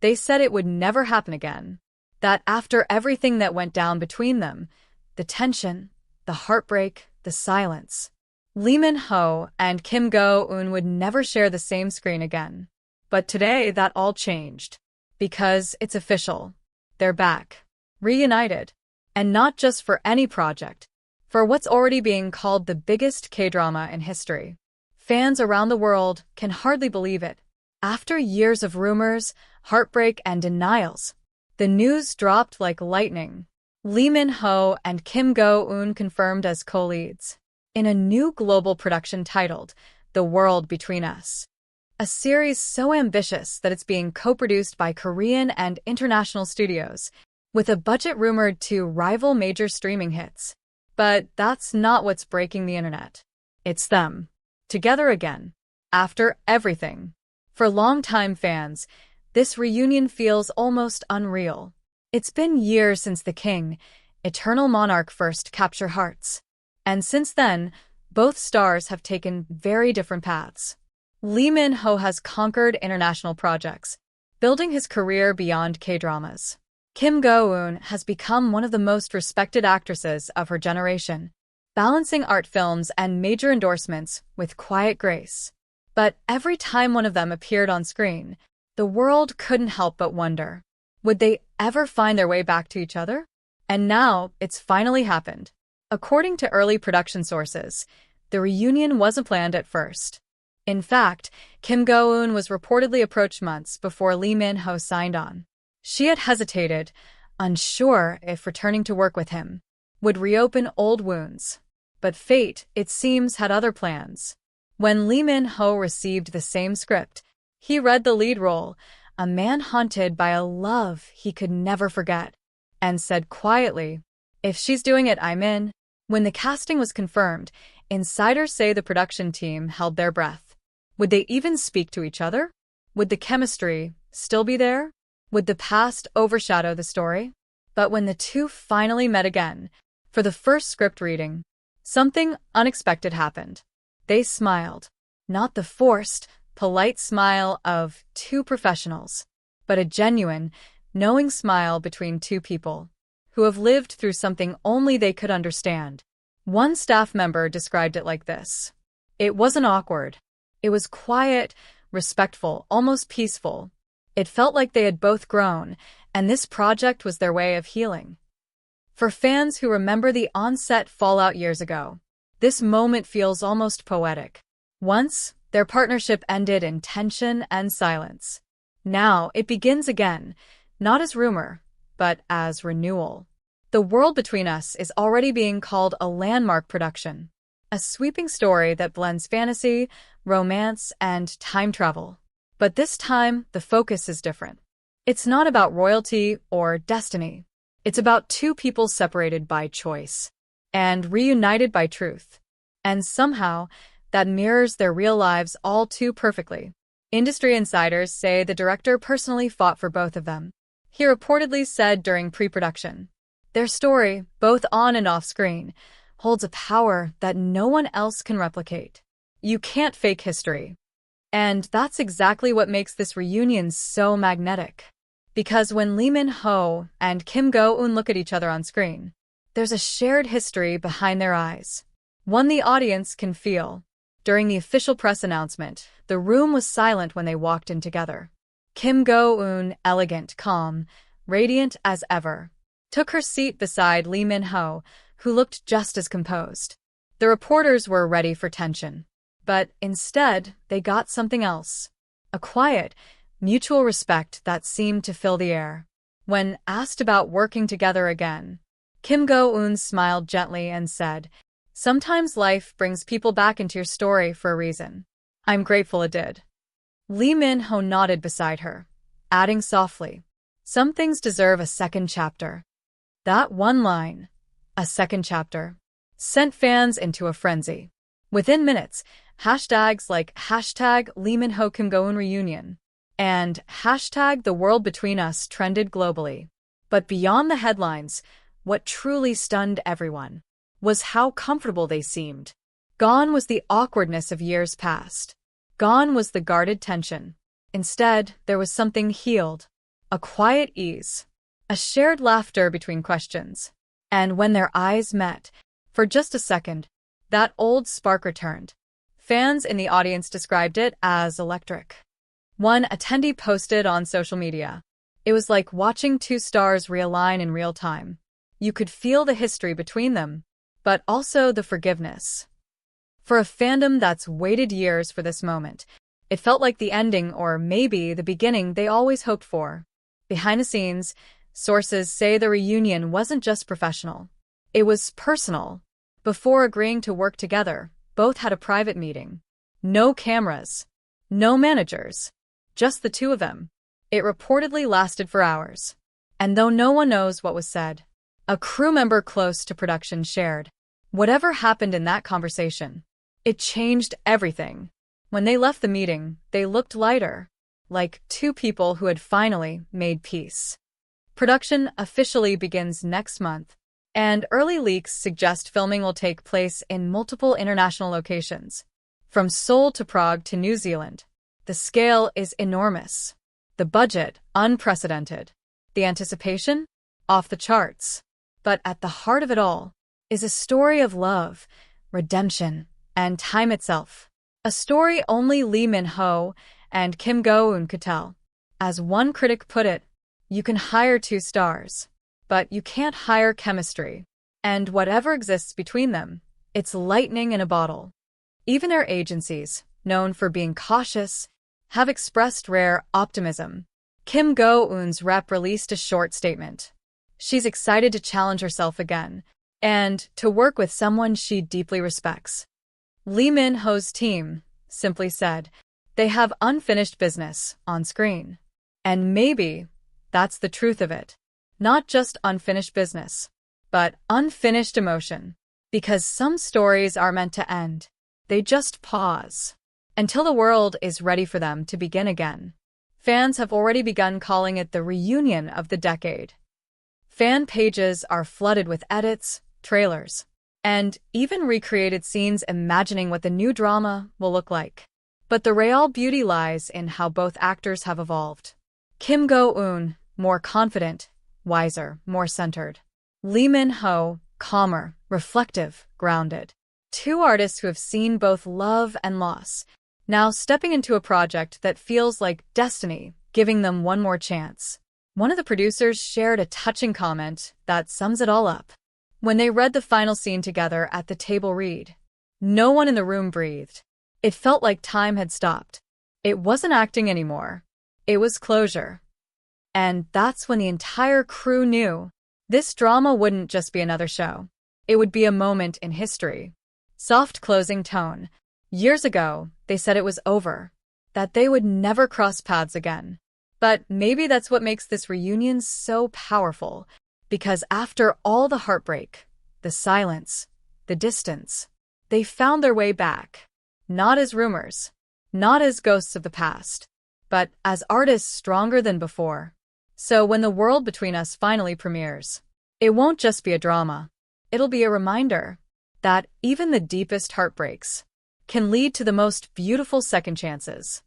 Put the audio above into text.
They said it would never happen again. That after everything that went down between them, the tension, the heartbreak, the silence, Lee Min-ho and Kim Go-eun would never share the same screen again. But today that all changed. Because it's official. They're back. Reunited. And not just for any project. For what's already being called the biggest K-drama in history. Fans around the world can hardly believe it. After years of rumors, heartbreak, and denials, the news dropped like lightning. Lee Min-ho and Kim Go-eun confirmed as co-leads in a new global production titled The World Between Us. A series so ambitious that it's being co-produced by Korean and international studios, with a budget rumored to rival major streaming hits. But that's not what's breaking the internet. It's them. Together again. After everything. For longtime fans, this reunion feels almost unreal. It's been years since the king, eternal monarch, first captured hearts. And since then, both stars have taken very different paths. Lee Min-ho has conquered international projects, building his career beyond K-dramas. Kim Go-eun has become one of the most respected actresses of her generation, balancing art films and major endorsements with quiet grace. But every time one of them appeared on screen, the world couldn't help but wonder, would they ever find their way back to each other? And now, it's finally happened. According to early production sources, the reunion wasn't planned at first. In fact, Kim Go-eun was reportedly approached months before Lee Min-ho signed on. She had hesitated, unsure if returning to work with him would reopen old wounds. But fate, it seems, had other plans. When Lee Min-ho received the same script, he read the lead role, a man haunted by a love he could never forget, and said quietly, "If she's doing it, I'm in." When the casting was confirmed, insiders say the production team held their breath. Would they even speak to each other? Would the chemistry still be there? Would the past overshadow the story? But when the two finally met again, for the first script reading, something unexpected happened. They smiled. Not the forced, polite smile of two professionals, but a genuine, knowing smile between two people who have lived through something only they could understand. One staff member described it like this. It wasn't awkward. It was quiet, respectful, almost peaceful. It felt like they had both grown, and this project was their way of healing. For fans who remember the on-set fallout years ago, this moment feels almost poetic. Once, their partnership ended in tension and silence. Now, it begins again, not as rumor, but as renewal. The World Between Us is already being called a landmark production, a sweeping story that blends fantasy, romance, and time travel. But this time, the focus is different. It's not about royalty or destiny. It's about two people separated by choice and reunited by truth. And somehow, that mirrors their real lives all too perfectly. Industry insiders say the director personally fought for both of them. He reportedly said during pre-production, "Their story, both on and off screen, holds a power that no one else can replicate. You can't fake history." And that's exactly what makes this reunion so magnetic. Because when Lee Min-ho and Kim Go-eun look at each other on screen, there's a shared history behind their eyes, one the audience can feel. During the official press announcement, the room was silent when they walked in together. Kim Go-eun, elegant, calm, radiant as ever, took her seat beside Lee Min-ho, who looked just as composed. The reporters were ready for tension. But instead, they got something else. A quiet, mutual respect that seemed to fill the air. When asked about working together again, Kim Go-eun smiled gently and said, "Sometimes life brings people back into your story for a reason. I'm grateful it did." Lee Min-ho nodded beside her, adding softly, "Some things deserve a second chapter." That one line, a second chapter, sent fans into a frenzy. Within minutes, hashtags like hashtag Lee Min-ho Kim Go-eun reunion and hashtag The World Between Us trended globally. But beyond the headlines, what truly stunned everyone was how comfortable they seemed. Gone was the awkwardness of years past. Gone was the guarded tension. Instead, there was something healed. a quiet ease, a shared laughter between questions. And when their eyes met, for just a second, that old spark returned. Fans in the audience described it as electric. One attendee posted on social media, "It was like watching two stars realign in real time. You could feel the history between them, but also the forgiveness." For a fandom that's waited years for this moment, it felt like the ending or maybe the beginning they always hoped for. Behind the scenes, sources say the reunion wasn't just professional. It was personal. Before agreeing to work together, both had a private meeting. No cameras, no managers, just the two of them. It reportedly lasted for hours. And though no one knows what was said, a crew member close to production shared, "Whatever happened in that conversation, it changed everything." When they left the meeting, they looked lighter, like two people who had finally made peace. Production officially begins next month, and early leaks suggest filming will take place in multiple international locations, from Seoul to Prague to New Zealand. The scale is enormous. The budget, unprecedented. The anticipation, off the charts. But at the heart of it all is a story of love, redemption, and time itself. A story only Lee Min-ho and Kim Go-eun could tell. As one critic put it, "You can hire two stars, but you can't hire chemistry." And whatever exists between them, it's lightning in a bottle. Even their agencies, known for being cautious, have expressed rare optimism. Kim Go-eun's rep released a short statement. She's excited to challenge herself again, and to work with someone she deeply respects. Lee Min-ho's team simply said, "They have unfinished business on screen." And maybe that's the truth of it. Not just unfinished business, but unfinished emotion. Because some stories are meant to end. They just pause until the world is ready for them to begin again. Fans have already begun calling it the reunion of the decade. Fan pages are flooded with edits, trailers, and even recreated scenes imagining what the new drama will look like. But the real beauty lies in how both actors have evolved. Kim Go-eun, more confident, wiser, more centered. Lee Min-ho, calmer, reflective, grounded. Two artists who have seen both love and loss, now stepping into a project that feels like destiny, giving them one more chance. One of the producers shared a touching comment that sums it all up. When they read the final scene together at the table read, no one in the room breathed. It felt like time had stopped. It wasn't acting anymore. It was closure. And that's when the entire crew knew this drama wouldn't just be another show. It would be a moment in history. Soft closing tone. Years ago, they said it was over, that they would never cross paths again. But maybe that's what makes this reunion so powerful, because after all the heartbreak, the silence, the distance, they found their way back. Not as rumors, not as ghosts of the past, but as artists stronger than before. So when The World Between Us finally premieres, it won't just be a drama. It'll be a reminder that even the deepest heartbreaks can lead to the most beautiful second chances.